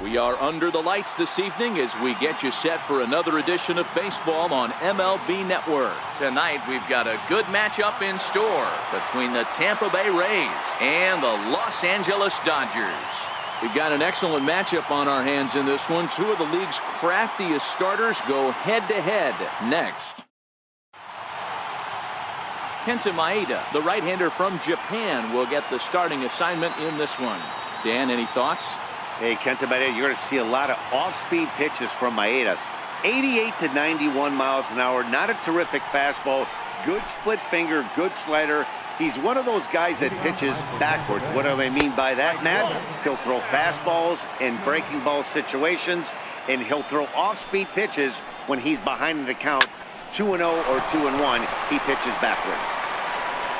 We are under the lights this evening as we get you set for another edition of baseball on MLB Network. Tonight we've got a good matchup in store between the Tampa Bay Rays and the Los Angeles Dodgers. We've got an excellent matchup on our hands in this one. Two of the league's craftiest starters go head-to-head next. Kenta Maeda, the right-hander from Japan, will get the starting assignment in this one. Dan, any thoughts? Hey, Kenta Maeda, you're going to see a lot of off-speed pitches from Maeda. 88 to 91 miles an hour, not a terrific fastball, good split finger, good slider. He's one of those guys that pitches backwards. What do I mean by that, Matt? He'll throw fastballs in breaking ball situations, and he'll throw off-speed pitches when he's behind in the count. 2-0 or 2-1, he pitches backwards.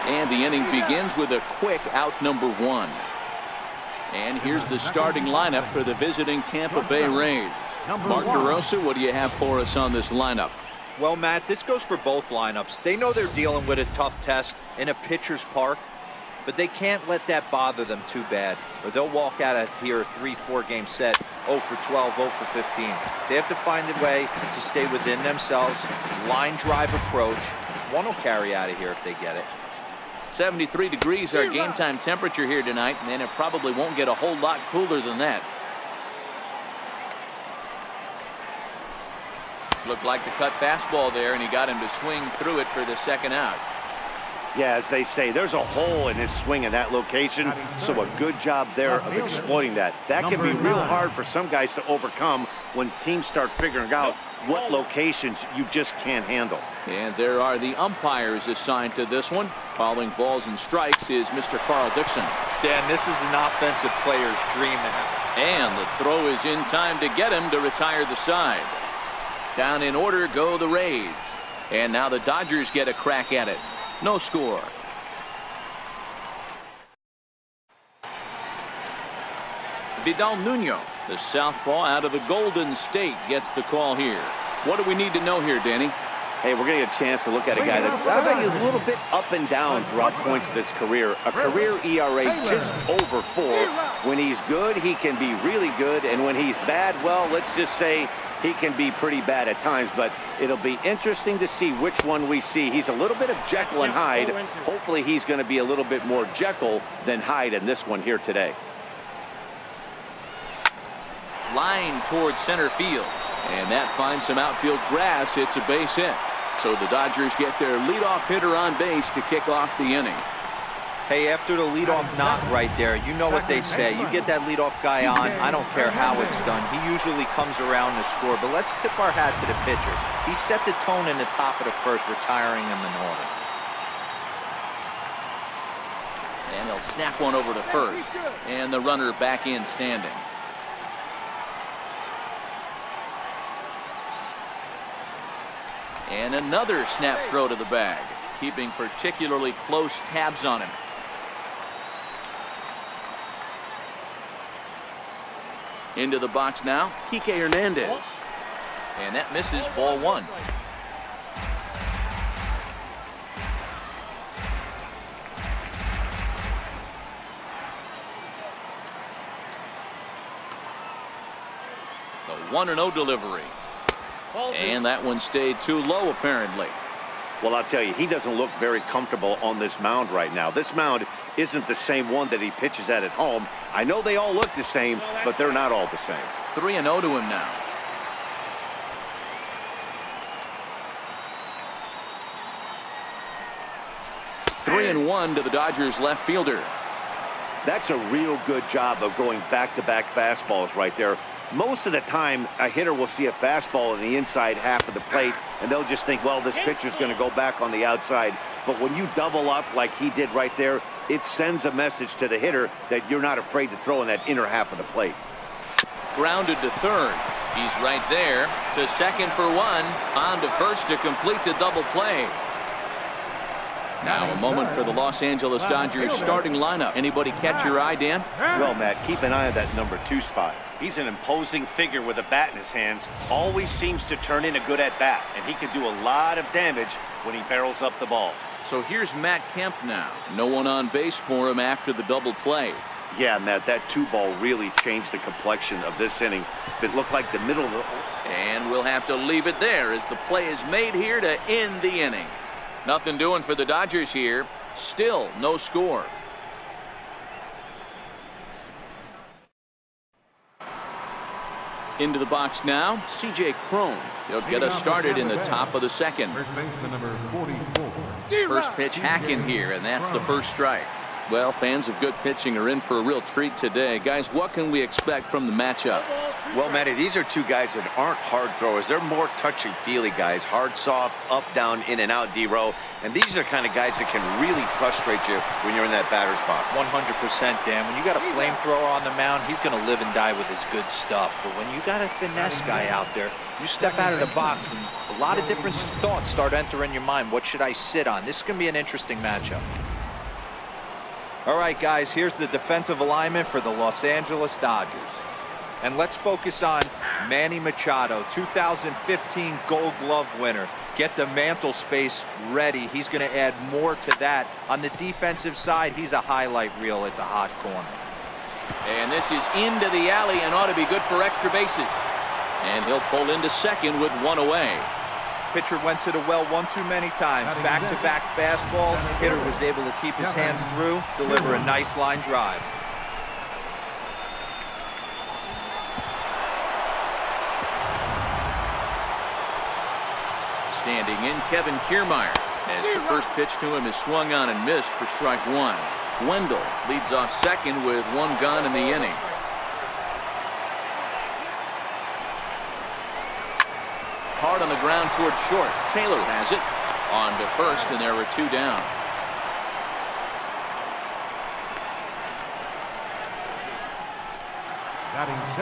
And the inning begins with a quick out number one. And here's the starting lineup for the visiting Tampa Bay Rays. Mark DeRosa, what do you have for us on this lineup? Well, Matt, this goes for both lineups. They know they're dealing with a tough test in a pitcher's park, but they can't let that bother them too bad, or they'll walk out of here a 3-4 game set, 0 for 12, 0 for 15. They have to find a way to stay within themselves, line drive approach. One will carry out of here if they get it. 73 degrees our game time temperature here tonight, and it probably won't get a whole lot cooler than that. Looked like the cut fastball there, and he got him to swing through it for the second out. Yeah, as they say, there's a hole in his swing in that location, so a good job there of exploiting that. That can be real hard for some guys to overcome when teams start figuring out what locations you just can't handle. And there are the umpires assigned to this one. Calling balls and strikes is Mr. Carl Dixon. Dan, this is an offensive player's dream now. And the throw is in time to get him to retire the side. Down in order go the Rays. And now the Dodgers get a crack at it. No score. Vidal Nuño, the southpaw out of the Golden State, gets the call here. What do we need to know here, Danny? Hey, we're going to get a chance to look at a guy that is a little bit up and down throughout points of his career. A career ERA just over 4. When he's good, he can be really good. And when he's bad, well, let's just say he can be pretty bad at times. But it'll be interesting to see which one we see. He's a little bit of Jekyll and Hyde. Hopefully he's going to be a little bit more Jekyll than Hyde in this one here today. Line towards center field. And that finds some outfield grass. It's a base hit. So the Dodgers get their leadoff hitter on base to kick off the inning. Hey, after the leadoff knock right there, you know what they say. You get that leadoff guy on, I don't care how it's done. He usually comes around to score. But let's tip our hat to the pitcher. He set the tone in the top of the first, retiring him in order. And he'll snap one over to first. And the runner back in standing. And another snap throw to the bag, keeping particularly close tabs on him. Into the box now, Kike Hernandez. And that misses, ball one. The 1-0 delivery. And that one stayed too low, apparently. Well, I'll tell you, he doesn't look very comfortable on this mound right now. This mound isn't the same one that he pitches at home. I know they all look the same, but they're not all the same. 3-0 to him now. Three and one to the Dodgers left fielder. That's a real good job of going back-to-back fastballs right there. Most of the time, a hitter will see a fastball in the inside half of the plate, and they'll just think, well, this pitcher's going to go back on the outside. But when you double up like he did right there, it sends a message to the hitter that you're not afraid to throw in that inner half of the plate. Grounded to third. He's right there. To second for one. On to first to complete the double play. Now a moment for the Los Angeles Dodgers starting lineup. Anybody catch your eye, Dan? Well, Matt, keep an eye on that number 2 spot. He's an imposing figure with a bat in his hands. Always seems to turn in a good at-bat, and he can do a lot of damage when he barrels up the ball. So here's Matt Kemp now. No one on base for him after the double play. Yeah, Matt, that 2-ball really changed the complexion of this inning. It looked like the middle of the... And we'll have to leave it there as the play is made here to end the inning. Nothing doing for the Dodgers here. Still no score. Into the box now, C.J. Cron. He'll get us started in the top of the second. First pitch hacking here, and that's the first strike. Well, fans of good pitching are in for a real treat today. Guys, what can we expect from the matchup? Well, Matty, these are two guys that aren't hard throwers. They're more touchy-feely guys. Hard, soft, up, down, in and out, D-row. And these are the kind of guys that can really frustrate you when you're in that batter's box. 100%, Dan. When you got a flamethrower on the mound, he's going to live and die with his good stuff. But when you got a finesse guy out there, you step out of the box and a lot of different thoughts start entering your mind. What should I sit on? This is going to be an interesting matchup. All right, guys, here's the defensive alignment for the Los Angeles Dodgers. And let's focus on Manny Machado, 2015 Gold Glove winner. Get the mantle space ready. He's going to add more to that. On the defensive side, he's a highlight reel at the hot corner. And this is into the alley and ought to be good for extra bases. And he'll pull into second with one away. Pitcher went to the well one too many times. Back-to-back fastballs. Hitter was able to keep his hands through, deliver a nice line drive. Standing in, Kevin Kiermaier, as the first pitch to him is swung on and missed for strike one. Wendell leads off second with one gone in the inning. Hard on the ground toward short. Taylor has it on to first, and there were two down.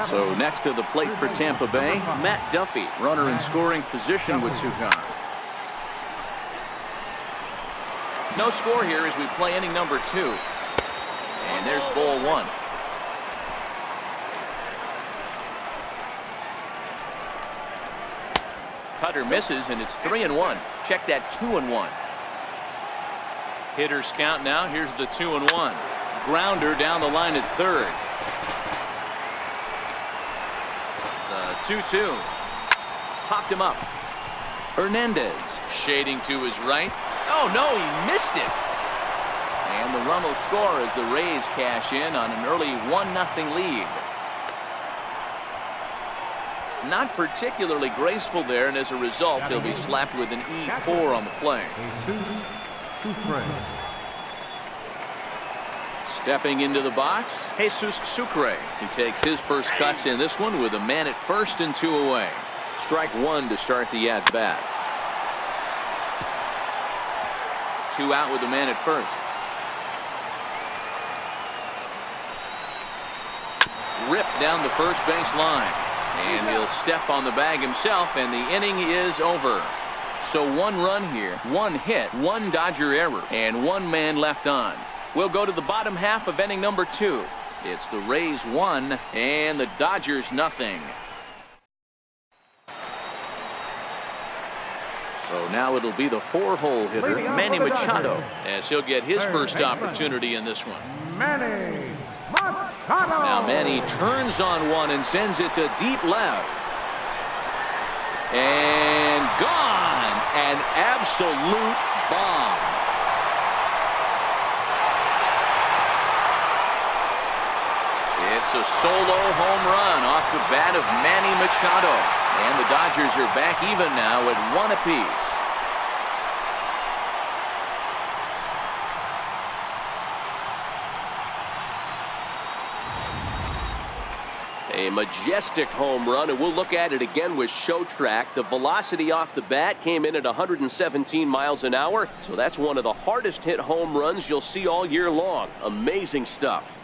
So next to the plate for Tampa Bay, Matt Duffy, runner in scoring position with two gone. No score here as we play inning number 2. And there's ball 1. Cutter misses, and it's 3-1. Check that 2-1. Hitters count now. Here's the 2-1. Grounder down the line at third. The 2-2. Popped him up. Hernandez shading to his right. Oh, no, he missed it. And the run will score as the Rays cash in on an early 1-0 lead. Not particularly graceful there, and as a result, he'll be slapped with an E4 on the play. Stepping into the box, Jesus Sucre. He takes his first cuts in this one with a man at first and 2 away. Strike 1 to start the at-bat. 2 out with the man at first. Ripped down the first base line. And he'll step on the bag himself, and the inning is over. So 1 run here, 1 hit, 1 Dodger error, and 1 man left on. We'll go to the bottom half of inning number 2. It's the Rays 1 and the Dodgers 0. So now it'll be the 4-hole hitter, Manny Machado, as he'll get his first opportunity in this one. Now Manny turns on one and sends it to deep left. And gone. An absolute bomb. It's a solo home run off the bat of Manny Machado. And the Dodgers are back even now at 1 apiece. A majestic home run, and we'll look at it again with Show Track. The velocity off the bat came in at 117 miles an hour, so that's one of the hardest hit home runs you'll see all year long. Amazing stuff.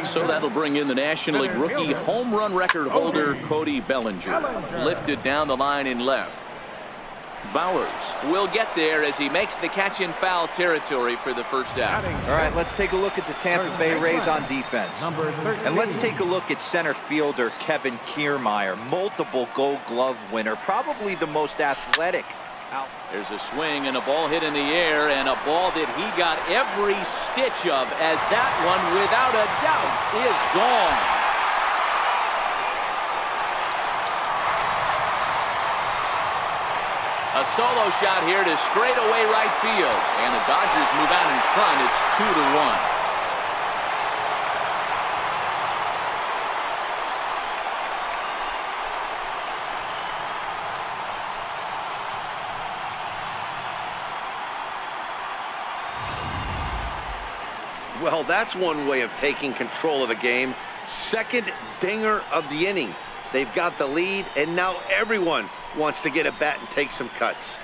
So that'll bring in the National League rookie home run record holder Cody Bellinger. Lifted down the line in left. Bowers will get there as he makes the catch in foul territory for the first out. All right, let's take a look at the Tampa Bay Rays on defense. And let's take a look at center fielder Kevin Kiermaier, multiple Gold Glove winner, probably the most athletic. There's a swing and a ball hit in the air, and a ball that he got every stitch of, as that one, without a doubt, is gone. A solo shot here to straightaway right field, and the Dodgers move out in front. It's 2-1. Well, that's one way of taking control of a game. Second dinger of the inning. They've got the lead, and now everyone wants to get a bat and take some cuts.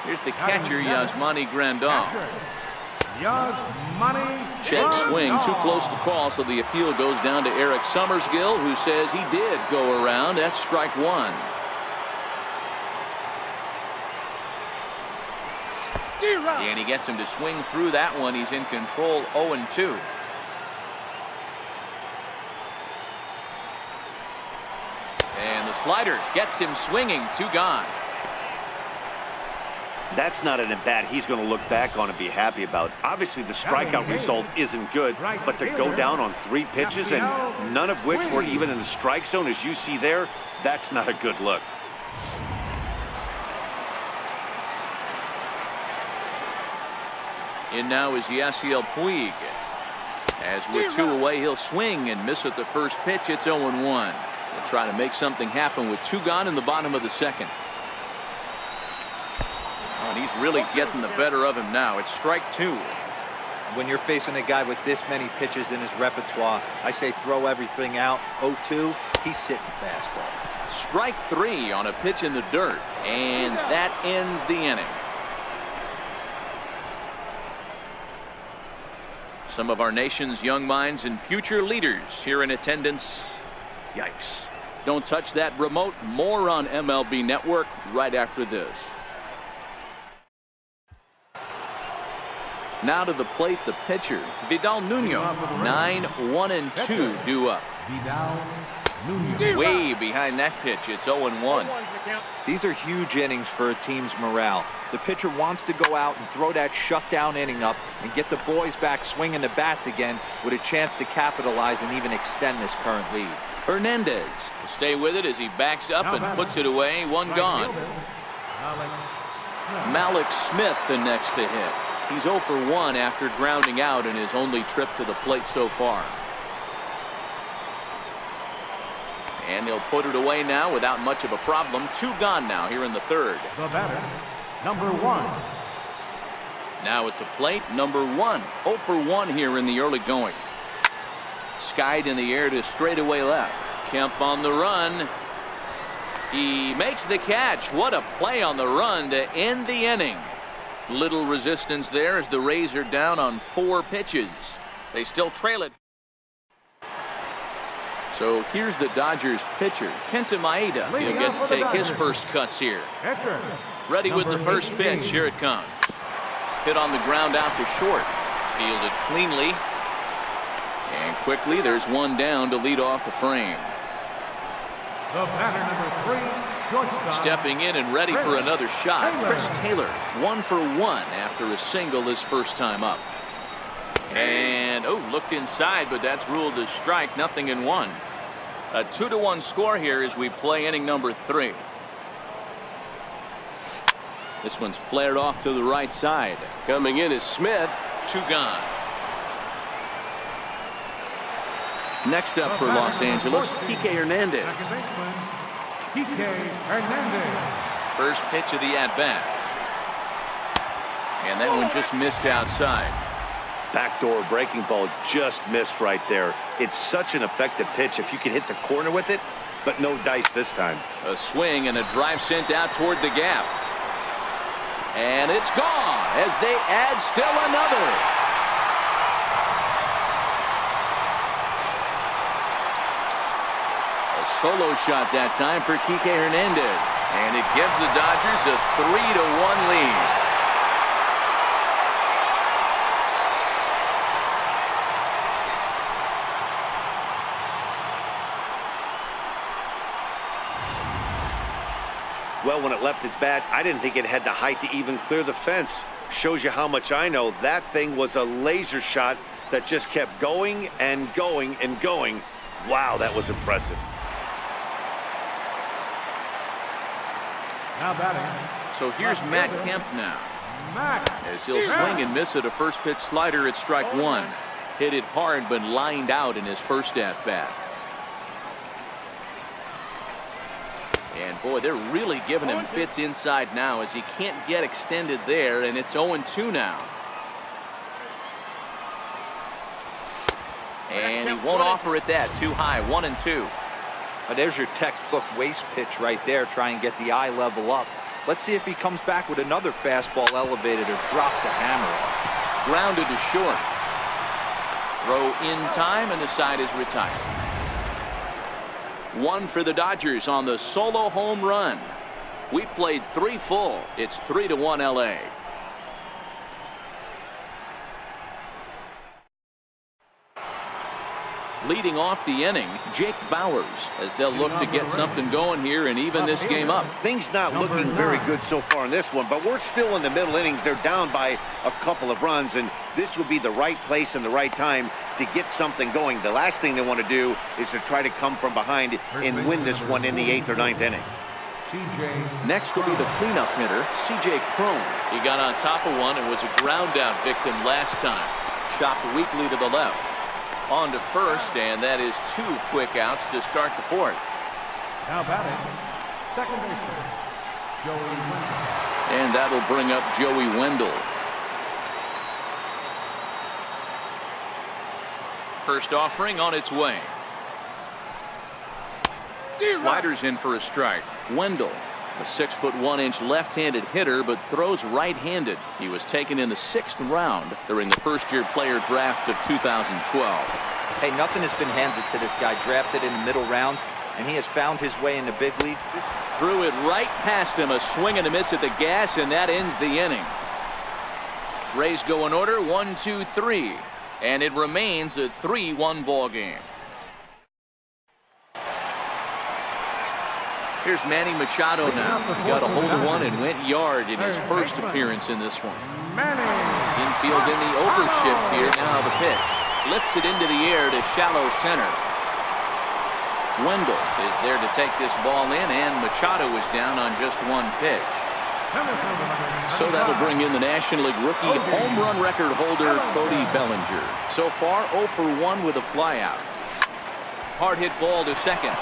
Here's the catcher, Yasmani Grandal. Check swing, too close to call, so the appeal goes down to Eric Summersgill, who says he did go around. That's strike one. And he gets him to swing through that one. He's in control, 0-2. And the slider gets him swinging, 2 gone. That's not an at-bat he's going to look back on and be happy about. Obviously, the strikeout result isn't good, but to go down on 3 pitches and none of which were even in the strike zone, as you see there, that's not a good look. In now is Yasiel Puig. As with 2 away, he'll swing and miss at the first pitch. It's 0-1. He'll try to make something happen with 2 gone in the bottom of the second. Oh, and he's really getting the better of him now. It's strike 2. When you're facing a guy with this many pitches in his repertoire, I say throw everything out. 0-2, he's sitting fastball. Strike 3 on a pitch in the dirt, and that ends the inning. Some of our nation's young minds and future leaders here in attendance. Yikes. Don't touch that remote. More on MLB Network right after this. Now to the plate, the pitcher, Vidal Nuño. 9-1-2 due up. Way behind that pitch. It's 0-1. These are huge innings for a team's morale. The pitcher wants to go out and throw that shutdown inning up and get the boys back swinging the bats again with a chance to capitalize and even extend this current lead. Hernandez will stay with it as he backs up and puts it away. 1 gone. Malik Smith the next to hit. He's 0 for 1 after grounding out in his only trip to the plate so far. And they'll put it away now without much of a problem. 2 gone now here in the third. The batter, number 1. Now at the plate, number 1. 0 for 1 here in the early going. Skied in the air to straightaway left. Kemp on the run. He makes the catch. What a play on the run to end the inning. Little resistance there as the Rays are down on 4 pitches. They still trail it. So here's the Dodgers pitcher, Kenta Maeda. He'll get to take his first cuts here. Ready with the first pitch. Here it comes. Hit on the ground out to short. Fielded cleanly. And quickly there's one down to lead off the frame. The batter, number 3, shortstop. Stepping in and ready for another shot. Chris Taylor, 1 for 1 after a single his first time up. And, looked inside, but that's ruled as strike. 0-1. A 2-1 score here as we play inning number 3. This one's flared off to the right side. Coming in is Smith. 2 gone. Next up for Los Angeles, Kike Hernandez. Kike Hernandez. First pitch of the at-bat. And that one just missed outside. Backdoor breaking ball just missed right there. It's such an effective pitch if you can hit the corner with it, but no dice this time. A swing and a drive sent out toward the gap. And it's gone as they add still another. solo shot that time for Kike Hernandez. And it gives the Dodgers a 3-1 lead. Well, when it left its bat, I didn't think it had the height to even clear the fence. Shows you how much I know. That thing was a laser shot that just kept going and going and going. Wow, that was impressive. Now batting. So here's Matt Kemp now. As he'll swing and miss at a first pitch slider at strike one. Hit it hard but lined out in his first at bat. And boy, they're really giving him fits inside now as he can't get extended there, and it's 0-2 now. And he won't offer it that. Too high. 1-2. There's your textbook waste pitch right there. Try and get the eye level up. Let's see if he comes back with another fastball elevated or drops a hammer. Grounded to short. Throw in time, and the side is retired. One for the Dodgers on the solo home run. We played 3 full. It's 3-1 LA. Leading off the inning, Jake Bauers, as they'll look to get something going here and even this game up. Things not looking very good so far in this one, but we're still in the middle innings. They're down by a couple of runs, and this would be the right place and the right time to get something going. The last thing they want to do is to try to come from behind and win this one in the 8th or 9th inning. Next will be the cleanup hitter, C.J. Cron. He got on top of one and was a ground out victim last time. Chopped weakly to the left. On to first, and that is 2 quick outs to start the 4th. Now batting, second baseman, Joey Wendell. And that'll bring up Joey Wendell. First offering on its way. Sliders in for a strike. Wendell, a 6'1" left-handed hitter, but throws right-handed. He was taken in the 6th round during the first-year player draft of 2012. Hey, nothing has been handed to this guy. Drafted in the middle rounds, and he has found his way in the big leagues. Threw it right past him, a swing and a miss at the gas, and that ends the inning. Rays go in order, 1, 2, 3, and it remains a 3-1 ball game. Here's Manny Machado now. He got a hold of one and went yard in his first appearance in this one. Infield in the overshift here. Now the pitch. Lifts it into the air to shallow center. Wendell is there to take this ball in, and Machado is down on just 1 pitch. So that'll bring in the National League rookie home run record holder, Cody Bellinger. So far, 0 for 1 with a flyout. Hard hit ball to second.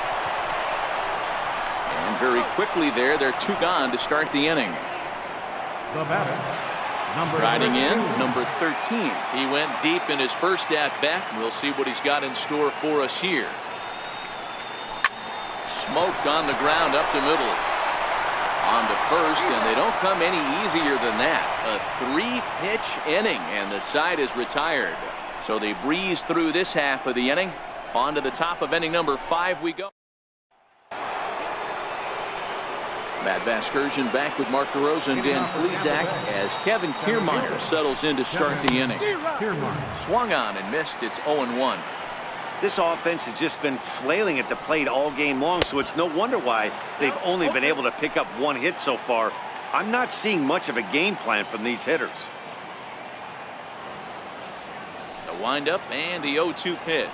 And very quickly there, they're 2 gone to start the inning. The batter, Striding in, number 13. He went deep in his first at-bat, and we'll see what he's got in store for us here. Smoked on the ground up the middle. On to first, and they don't come any easier than that. A 3-pitch inning, and the side is retired. So they breeze through this half of the inning. On to the top of inning number 5 we go. Matt Vasgersian back with Mark DeRosa and Dan Plesac as Kevin Kiermaier settles in to start the inning. Swung on and missed. It's 0-1. This offense has just been flailing at the plate all game long, so it's no wonder why they've only been able to pick up 1 hit so far. I'm not seeing much of a game plan from these hitters. The windup and the 0-2 pitch.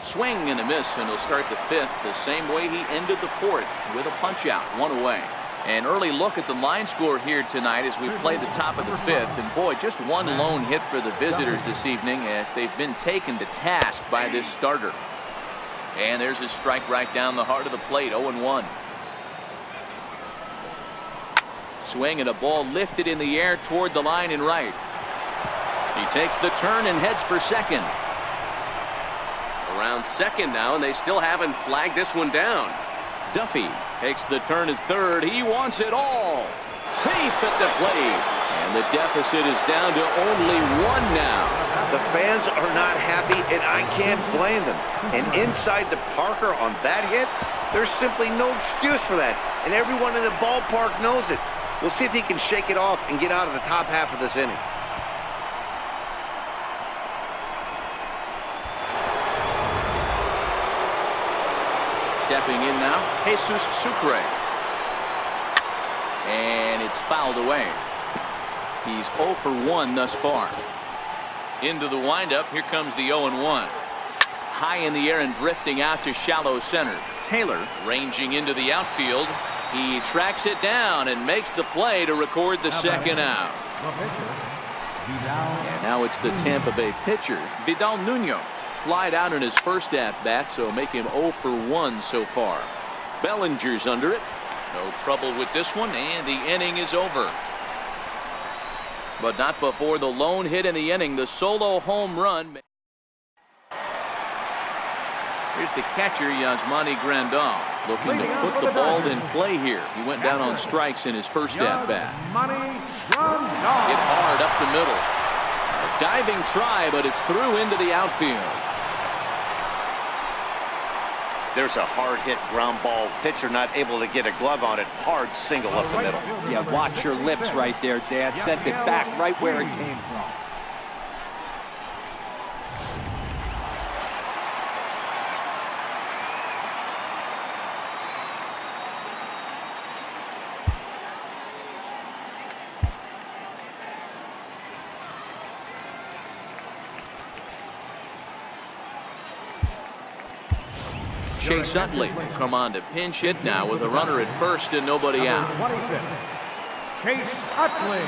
Swing and a miss, and he'll start the 5th the same way he ended the 4th with a punch out, 1 away. An early look at the line score here tonight as we play the top of the 5th, and boy, just 1 lone hit for the visitors this evening as they've been taken to task by this starter. And there's his strike right down the heart of the plate, 0-1. Swing and a ball lifted in the air toward the line and right. He takes the turn and heads for second. Around second now, and they still haven't flagged this one down. Duffy takes the turn at third. He wants it all. Safe at the plate. And the deficit is down to only 1 now. The fans are not happy, and I can't blame them. And inside the Parker on that hit, there's simply no excuse for that. And everyone in the ballpark knows it. We'll see if he can shake it off and get out of the top half of this inning. Stepping in now, Jesus Sucre. And it's fouled away. He's 0 for 1 thus far. Into the windup, here comes the 0-1. High in the air and drifting out to shallow center. Taylor ranging into the outfield. He tracks it down and makes the play to record the second out. And now it's the Tampa Bay pitcher, Vidal Nuño. Flied out in his first at-bat, so make him 0 for 1 so far. Bellinger's under it. No trouble with this one, and the inning is over. But not before the lone hit in the inning, the solo home run. Here's the catcher, Yasmani Grandal, looking to put the ball in play here. He went down on strikes in his first at-bat. Hit hard up the middle. A diving try, but it's through into the outfield. There's a hard hit ground ball. Pitcher not able to get a glove on it. Hard single up the middle. Yeah, watch your lips right there, Dad. Sent it back right where it came from. Chase Utley come on to pinch hit now with a runner at first and nobody out. 26, Chase Utley.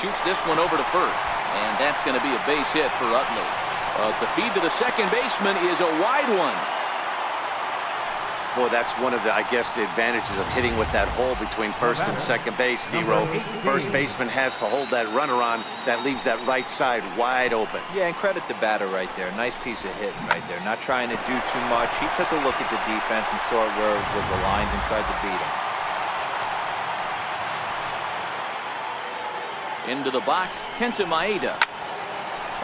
Shoots this one over to first, and that's going to be a base hit for Utley. The feed to the second baseman is a wide one. Boy, that's one of the, I guess, the advantages of hitting with that hole between first and second base, D-Row. First baseman has to hold that runner on. That leaves that right side wide open. Yeah, and credit the batter right there. Nice piece of hitting right there. Not trying to do too much. He took a look at the defense and saw where it was aligned and tried to beat him. Into the box, Kenta Maeda.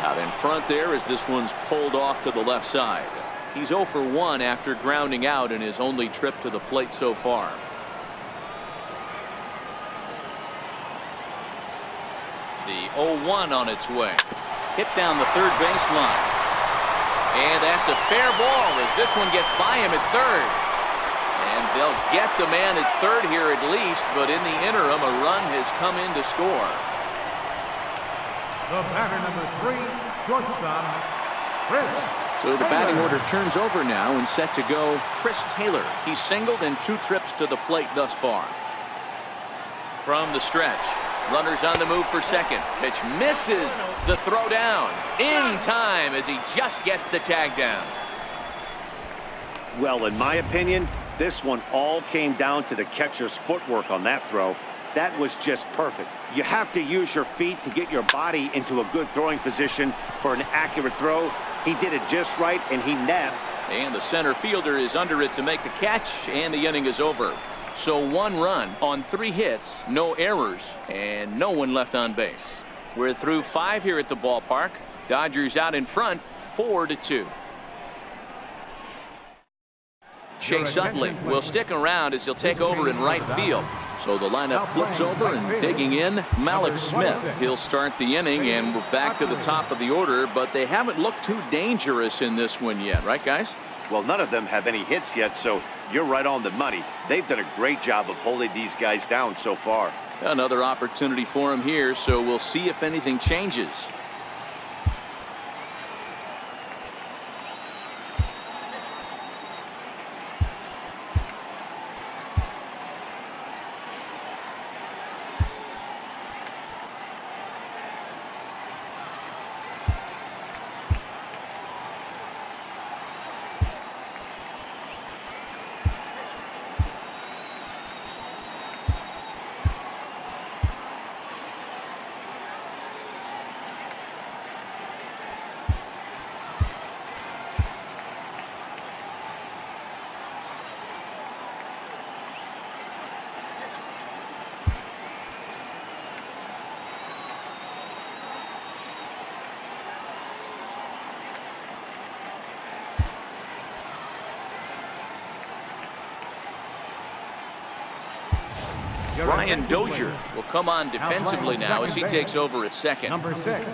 Out in front there as this one's pulled off to the left side. He's 0 for 1 after grounding out in his only trip to the plate so far. The 0-1 on its way. Hit down the third baseline. And that's a fair ball as this one gets by him at third. And they'll get the man at third here at least, but in the interim a run has come in to score. The batter, number 3, shortstop, Chris. So the batting order turns over now and set to go Chris Taylor. He's singled in 2 trips to the plate thus far. From the stretch, runners on the move for second. Pitch misses the throw down in time as he just gets the tag down. Well, in my opinion, this one all came down to the catcher's footwork on that throw. That was just perfect. You have to use your feet to get your body into a good throwing position for an accurate throw. He did it just right, and he napped. And the center fielder is under it to make the catch, and the inning is over. So 1 run on 3 hits, no errors, and no one left on base. We're through 5 here at the ballpark. Dodgers out in front, 4-2. Chase Utley will stick around as he'll take over in right field. So the lineup flips over and digging in, Malik Smith. He'll start the inning, and we're back to the top of the order, but they haven't looked too dangerous in this one yet, right, guys? Well, none of them have any hits yet, so you're right on the money. They've done a great job of holding these guys down so far. Another opportunity for him here, so we'll see if anything changes. Brian Dozier will come on defensively now as he takes over at second. Number 6,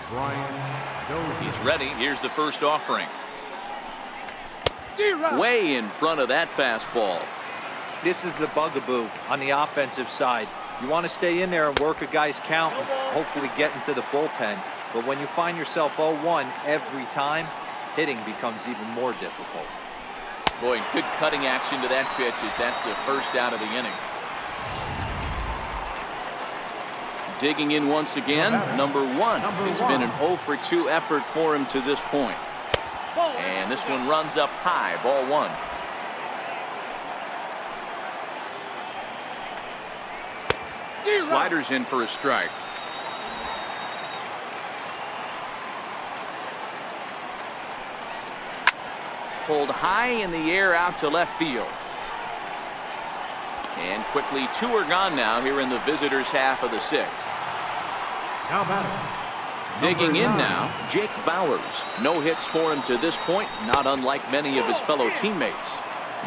Brian Dozier. He's ready. Here's the first offering. Way in front of that fastball. This is the bugaboo on the offensive side. You want to stay in there and work a guy's count and hopefully get into the bullpen. But when you find yourself 0-1 every time, hitting becomes even more difficult. Boy, good cutting action to that pitch as that's the first out of the inning. Digging in once again, number 1. It's been an 0 for 2 effort for him to this point. And this one runs up high, ball 1. Sliders in for a strike. Pulled high in the air out to left field. And quickly 2 are gone now here in the visitors' half of the 6th. Now batting. Digging in now, Jake Bowers. No hits for him to this point, not unlike many of his fellow teammates.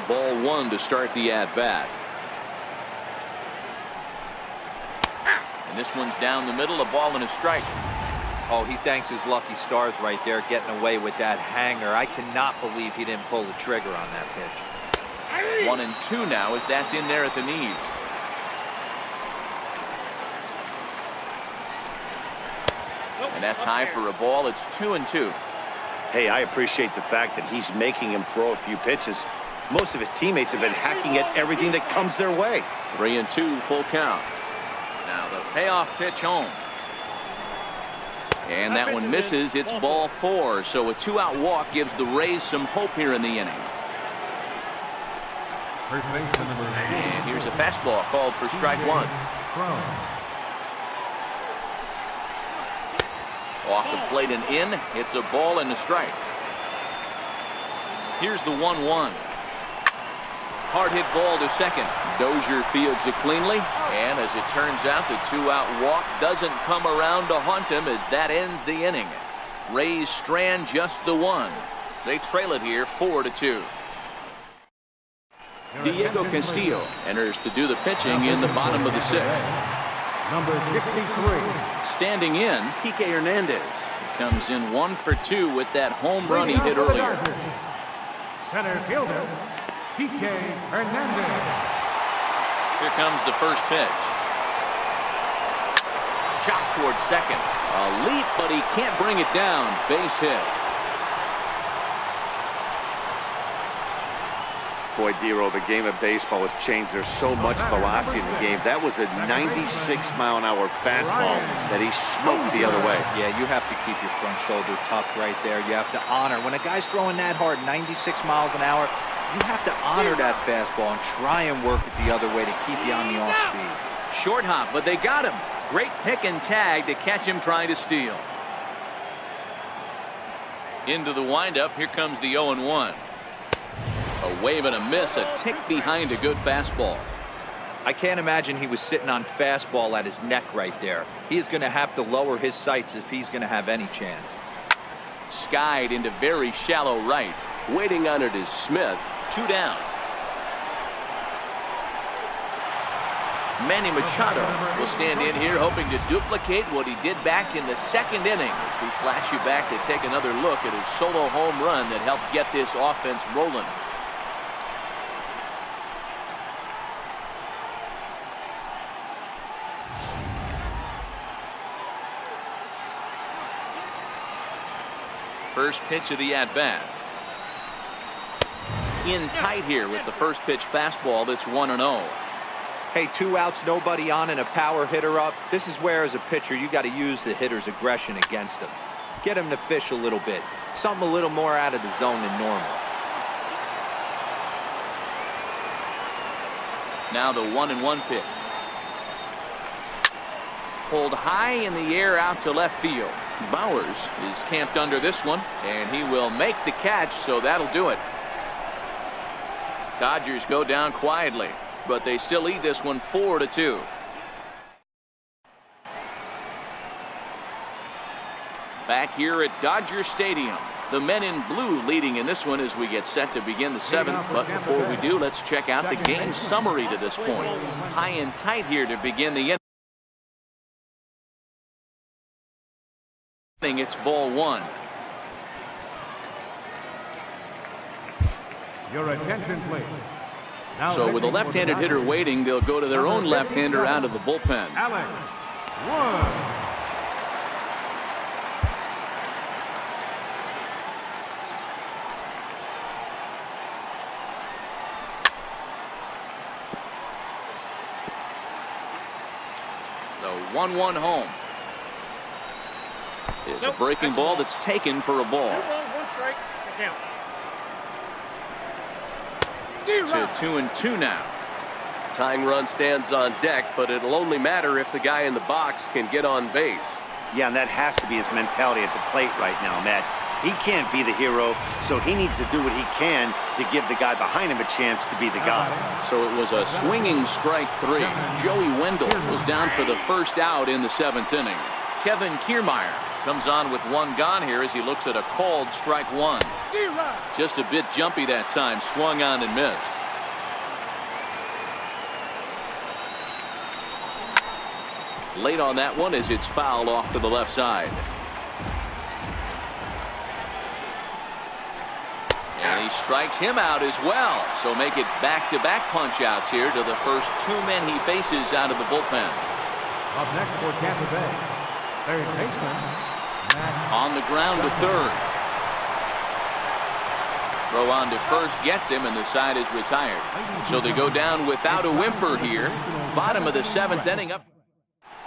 Ball 1 to start the at-bat. And this one's down the middle, a ball and a strike. Oh, he thanks his lucky stars right there, getting away with that hanger. I cannot believe he didn't pull the trigger on that pitch. 1 and 2 now as that's in there at the knees. And that's high for a ball. It's 2 and 2. Hey, I appreciate the fact that he's making him throw a few pitches. Most of his teammates have been hacking at everything that comes their way. 3 and 2, full count. Now the payoff pitch home. And that one misses. It's ball 4. So a 2-out walk gives the Rays some hope here in the inning. First baseman number 8. And here's a fastball called for strike 1. Off the plate and in. It's a ball and a strike. Here's the 1-1. Hard hit ball to second. Dozier fields it cleanly. And as it turns out, the 2-out walk doesn't come around to haunt him as that ends the inning. Rays strand just the 1. They trail it here 4-2. Diego Castillo enters to do the pitching in the bottom of the 6th. Number 63. Standing in, Kike Hernandez. He comes in 1 for 2 with that home run he hit earlier. Center fielder, Kike Hernandez. Here comes the first pitch. Chop towards second. A leap, but he can't bring it down. Base hit. Boy, Dero, the game of baseball has changed. There's so much velocity in the game. That was a 96-mile-an-hour fastball that he smoked the other way. Yeah, you have to keep your front shoulder tucked right there. You have to honor. When a guy's throwing that hard, 96 miles an hour, you have to honor that fastball and try and work it the other way to keep you on the off speed. Short hop, but they got him. Great pick and tag to catch him trying to steal. Into the windup, here comes the 0-1. A wave and a miss, a tick behind a good fastball. I can't imagine he was sitting on fastball at his neck right there. He is going to have to lower his sights if he's going to have any chance. Skied into very shallow right. Waiting on it is Smith. 2 down. Manny Machado will stand in here hoping to duplicate what he did back in the 2nd inning. As we flash you back to take another look at his solo home run that helped get this offense rolling. First pitch of the at-bat. In tight here with the first pitch fastball that's 1-0. Hey, 2 outs, nobody on, and a power hitter up. This is where, as a pitcher, you got to use the hitter's aggression against him. Get him to fish a little bit. Something a little more out of the zone than normal. Now the 1-1 pitch. Pulled high in the air out to left field. Bowers is camped under this one, and he will make the catch, so that'll do it. Dodgers go down quietly, but they still lead this one 4-2. Back here at Dodger Stadium, The men in blue leading in this one as we get set to begin the 7th. But before we do, let's check out the game summary to this point. High and tight here to begin the inning. It's ball 1. Your attention, please. So with a left-handed hitter waiting, they'll go to their own left-hander out of the bullpen. Alex, 1. The 1-1 home. It's a breaking ball that's taken for a ball. 1 strike. Count. To 2-2 now. Tying run stands on deck, but it'll only matter if the guy in the box can get on base. Yeah, and that has to be his mentality at the plate right now, Matt. He can't be the hero, so he needs to do what he can to give the guy behind him a chance to be the guy. So it was a swinging strike 3. Joey Wendell was down for the first out in the 7th inning. Kevin Kiermaier comes on with 1 gone here as he looks at a called strike 1. Just a bit jumpy that time, swung on and missed. Late on that one as it's fouled off to the left side. And he strikes him out as well. So make it back-to-back punch-outs here to the first 2 men he faces out of the bullpen. Up next for Tampa Bay, third baseman, Matt. On the ground to third. Throw on to first gets him, and the side is retired. So they go down without a whimper here. Bottom of the 7th inning up.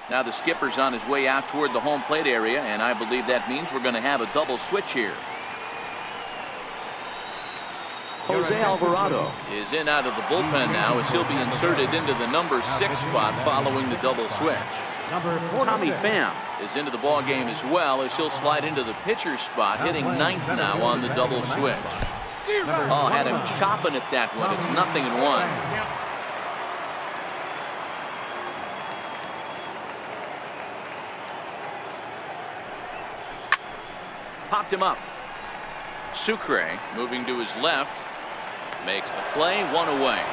Now the skipper's on his way out toward the home plate area, and I believe that means we're going to have a double switch here. Jose Alvarado is in out of the bullpen now as he'll be inserted into the number 6 spot following the double switch. Tommy Pham is into the ball game as well as he'll slide into the pitcher's spot, hitting 9th now on the double switch. Oh, had him chopping at that one. It's 0-1. Popped him up. Sucre moving to his left. Makes the play, 1 away.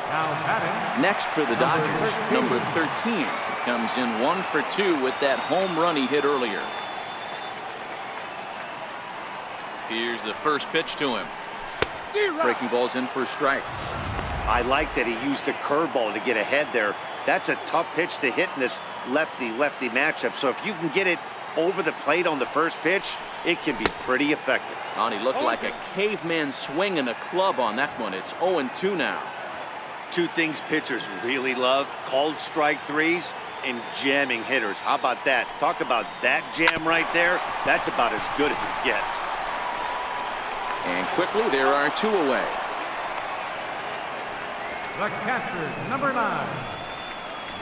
Now batting. Next for the Dodgers, number 13. Comes in 1 for 2 with that home run he hit earlier. Here's the first pitch to him. Breaking ball's in for a strike. I like that he used the curveball to get ahead there. That's a tough pitch to hit in this lefty-lefty matchup. So if you can get it over the plate on the first pitch, it can be pretty effective. And he looked like a caveman swinging a club on that one. It's 0-2 now. 2 things pitchers really love: called strike 3s and jamming hitters. How about that? Talk about that jam right there. That's about as good as it gets. And quickly there are 2 away. The catcher, number 9,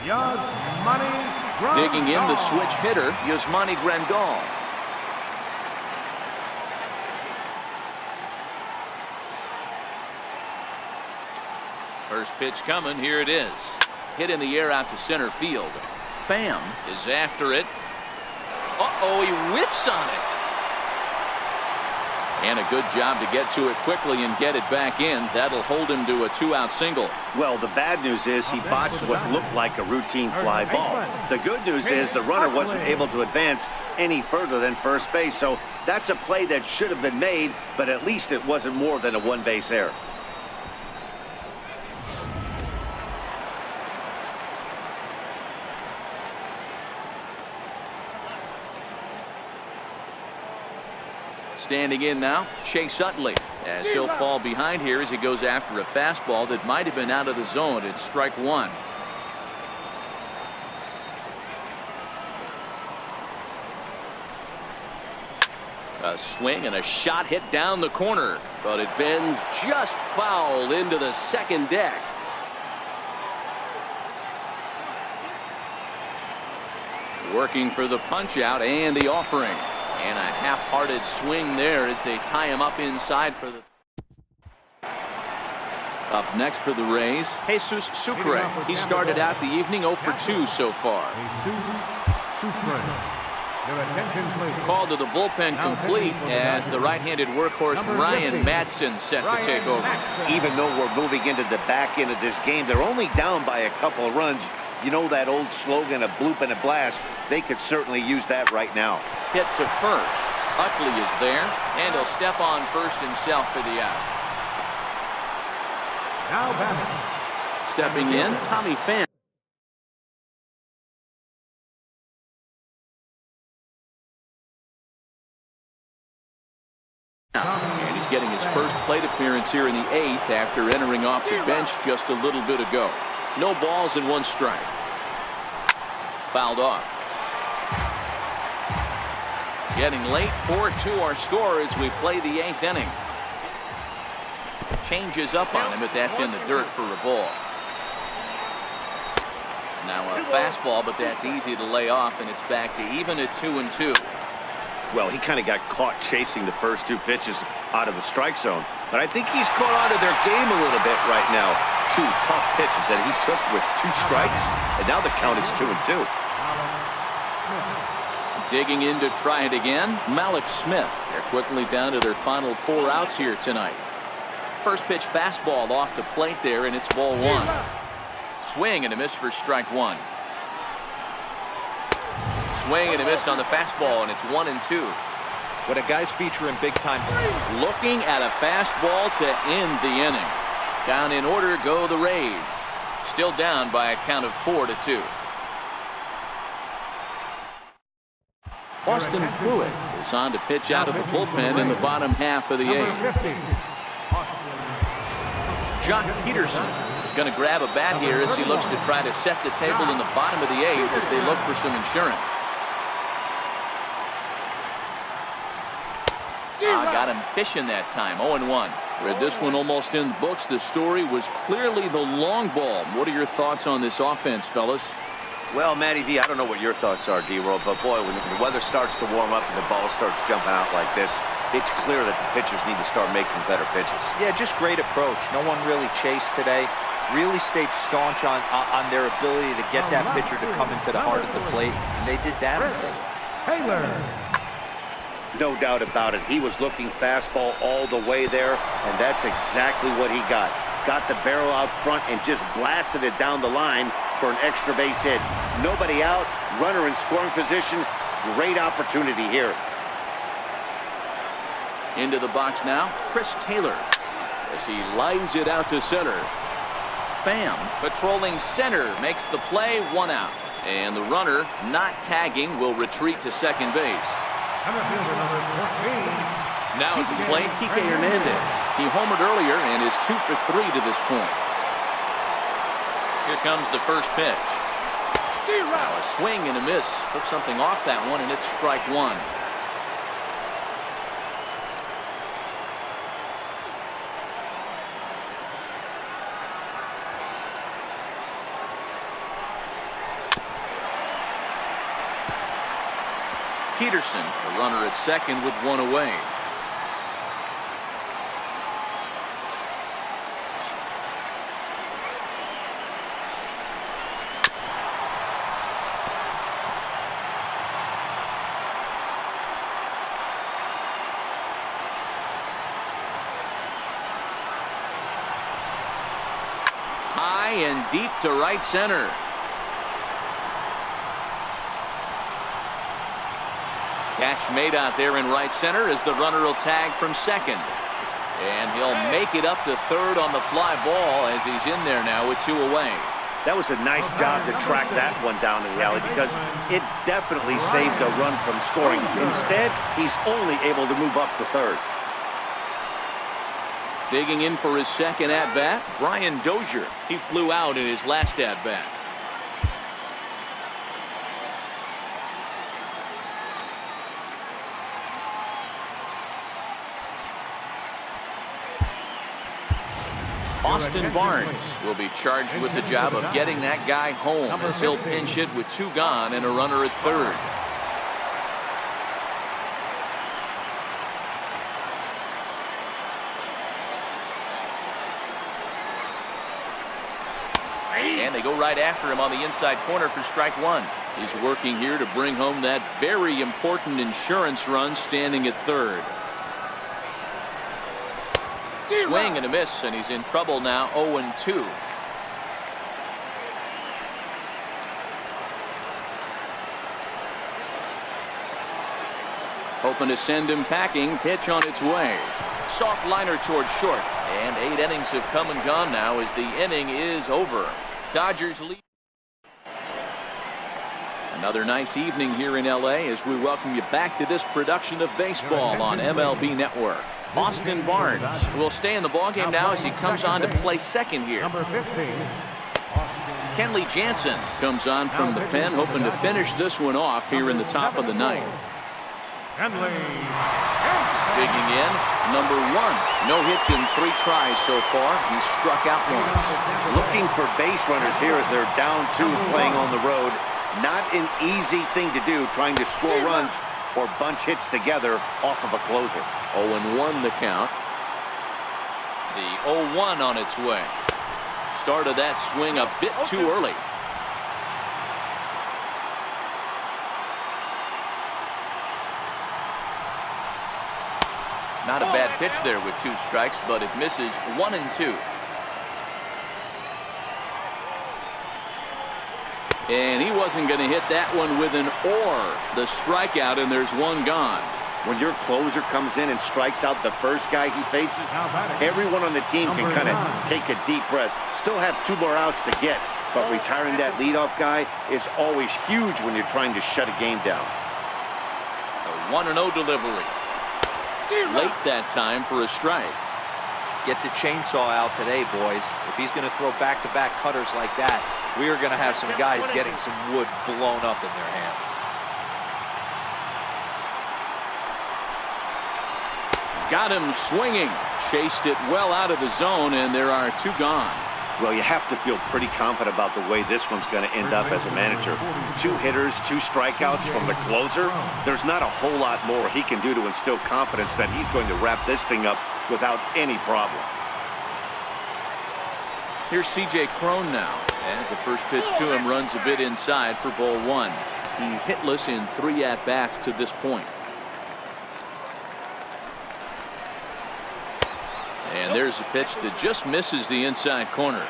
Yasmani Grandal. Digging in the switch hitter, Yasmani Grandal. First pitch coming, here it is. Hit in the air out to center field. Pham is after it. Uh-oh, he whips on it. And a good job to get to it quickly and get it back in. That'll hold him to a 2-out single. Well, the bad news is he botched what looked like a routine fly ball. The good news is the runner wasn't able to advance any further than first base. So that's a play that should have been made, but at least it wasn't more than a 1-base error. Standing in now, Chase Utley, as he'll fall behind here as he goes after a fastball that might have been out of the zone. It's strike 1. A swing and a shot hit down the corner, but it bends just foul into the second deck. Working for the punch out and the offering. And a half-hearted swing there as they tie him up inside for the... Up next for the Rays, Jesus Sucre. He started out the evening 0 for 2 so far. Your attention, please. Call to the bullpen complete as the right-handed workhorse Ryan Madsen set to take over. Even though we're moving into the back end of this game, they're only down by a couple of runs. You know that old slogan, a bloop and a blast? They could certainly use that right now. Hit to first. Utley is there, and he'll step on first himself for the out. Now batting. Stepping in, Tommy Pham. And he's getting his first plate appearance here in the 8th after entering off the bench just a little bit ago. No balls and 1 strike. Fouled off. Getting late, 4-2 our score as we play the 8th inning. Changes up on him, but that's in the dirt for a ball. Now a fastball, but that's easy to lay off, and it's back to even at 2-2. Well, he kind of got caught chasing the first 2 pitches out of the strike zone. But I think he's caught on to their game a little bit right now. 2 tough pitches that he took with 2 strikes, and now the count is 2-2. Digging in to try it again, Malik Smith. They're quickly down to their final 4 outs here tonight. First pitch fastball off the plate there, and it's ball 1. Swing and a miss for strike 1. Swing and a miss on the fastball, and it's 1-2. When a guy's featuring big time. Looking at a fastball to end the inning. Down in order go the Rays. Still down by a count of 4-2. Austin Pruitt is on to pitch out of the bullpen in the bottom half of the 8th. Jock Peterson is going to grab a bat here as he looks to try to set the table in the bottom of the 8th as they look for some insurance. Got him fishing that time. 0-1. With this one almost in the books, the story was clearly the long ball. What are your thoughts on this offense, fellas? Well, Matty V, I don't know what your thoughts are, D-Roll, but boy, when the weather starts to warm up and the ball starts jumping out like this, it's clear that the pitchers need to start making better pitches. Yeah, just great approach. No one really chased today. Really stayed staunch on their ability to get that pitcher to come into the heart of the plate, and they did damage there. Taylor. No doubt about it. He was looking fastball all the way there, and that's exactly what he got. Got the barrel out front and just blasted it down the line for an extra base hit. Nobody out, runner in scoring position. Great opportunity here. Into the box now, Chris Taylor as he lines it out to center. Pham patrolling center makes the play, 1 out. And the runner not tagging will retreat to second base. Number 14. Now at the plate, Kike Hernandez. He homered earlier and is 2 for 3 to this point. Here comes the first pitch. Now a swing and a miss. Took something off that one, and it's strike 1. Peterson, the runner at second with 1 away. High and deep to right center. Catch made out there in right center as the runner will tag from second. And he'll make it up to third on the fly ball as he's in there now with 2 away. That was a nice job to track that one down in the alley because it definitely saved a run from scoring. Instead, he's only able to move up to third. Digging in for his second at-bat, Brian Dozier. He flew out in his last at-bat. Austin Barnes will be charged with the job of getting that guy home as he'll pinch hit with 2 gone and a runner at third. And They go right after him on the inside corner for strike one. He's working here to bring home that very important insurance run, standing at third. Swing and a miss, and he's in trouble now. 0-2. Hoping to send him packing. Pitch on its way. Soft liner towards short. And 8 innings have come and gone now as the inning is over. Dodgers lead. Another nice evening here in LA as we welcome you back to this production of baseball on MLB Network. Austin Barnes will stay in the ballgame now as he comes on to play second here. Number 15. Kenley Jansen comes on from the pen, hoping to finish this one off here in the top of the ninth. Kenley. Digging in, number 1. No hits in 3 tries so far. He's struck out once. Looking for base runners here as they're down 2 playing on the road. Not an easy thing to do, trying to score runs or bunch hits together off of a closer. 0-1 the count. The 0-1 on its way. Started that swing a bit too early. Not a bad pitch there with 2 strikes, but it misses 1-2. And he wasn't going to hit that one with an or. The strikeout, and there's 1 gone. When your closer comes in and strikes out the first guy he faces, everyone on the team can kind of take a deep breath. Still have 2 more outs to get, but retiring that leadoff guy is always huge when you're trying to shut a game down. A 1-0 delivery. Late that time for a strike. Get the chainsaw out today, boys. If he's going to throw back-to-back cutters like that, we are going to have some guys getting some wood blown up in their hands. Got him swinging. Chased it well out of the zone, and there are 2 gone. Well, you have to feel pretty confident about the way this one's going to end up as a manager. 2 hitters, 2 strikeouts from the closer. There's not a whole lot more he can do to instill confidence that he's going to wrap this thing up without any problem. Here's C.J. Cron now, as the first pitch to him runs a bit inside for ball 1. He's hitless in 3 at-bats to this point. And there's a pitch that just misses the inside corner.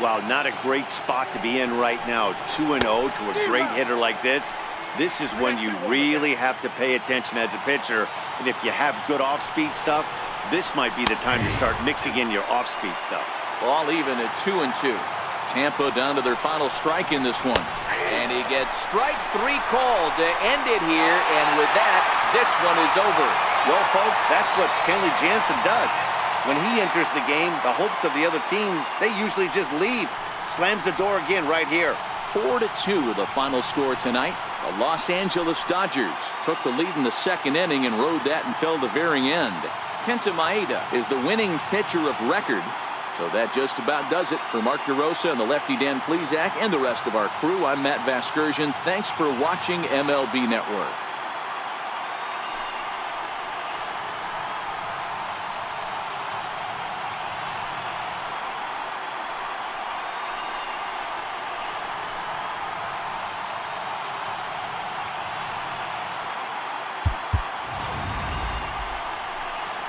Wow, not a great spot to be in right now. 2-0 to a great hitter like this. This is when you really have to pay attention as a pitcher. And if you have good off-speed stuff, this might be the time to start mixing in your off-speed stuff. All even at 2-2. Tampa down to their final strike in this one. And he gets strike 3 called to end it here. And with that, this one is over. Well, folks, that's what Kenley Jansen does. When he enters the game, the hopes of the other team, they usually just leave. Slams the door again right here. 4-2 the final score tonight. The Los Angeles Dodgers took the lead in the 2nd inning and rode that until the very end. Kenta Maeda is the winning pitcher of record. So that just about does it. For Mark DeRosa and the lefty Dan Plesac and the rest of our crew, I'm Matt Vasgersian. Thanks for watching MLB Network.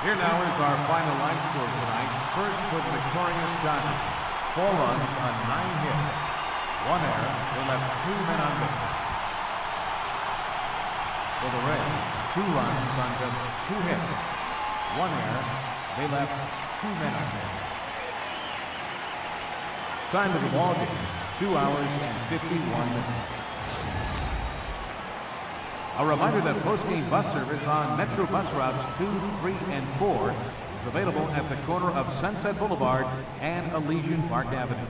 Here now is our final line score tonight. First for the victorious Dodgers. 4 runs on 9 hits. 1 error. They left 2 men on base. For the Rays, 2 runs on just 2 hits. 1 error. They left 2 men on base. Time of the ball game, 2 hours and 51 minutes. A reminder that post-game bus service on Metro bus routes 2, 3, and 4 is available at the corner of Sunset Boulevard and Elysian Park Avenue.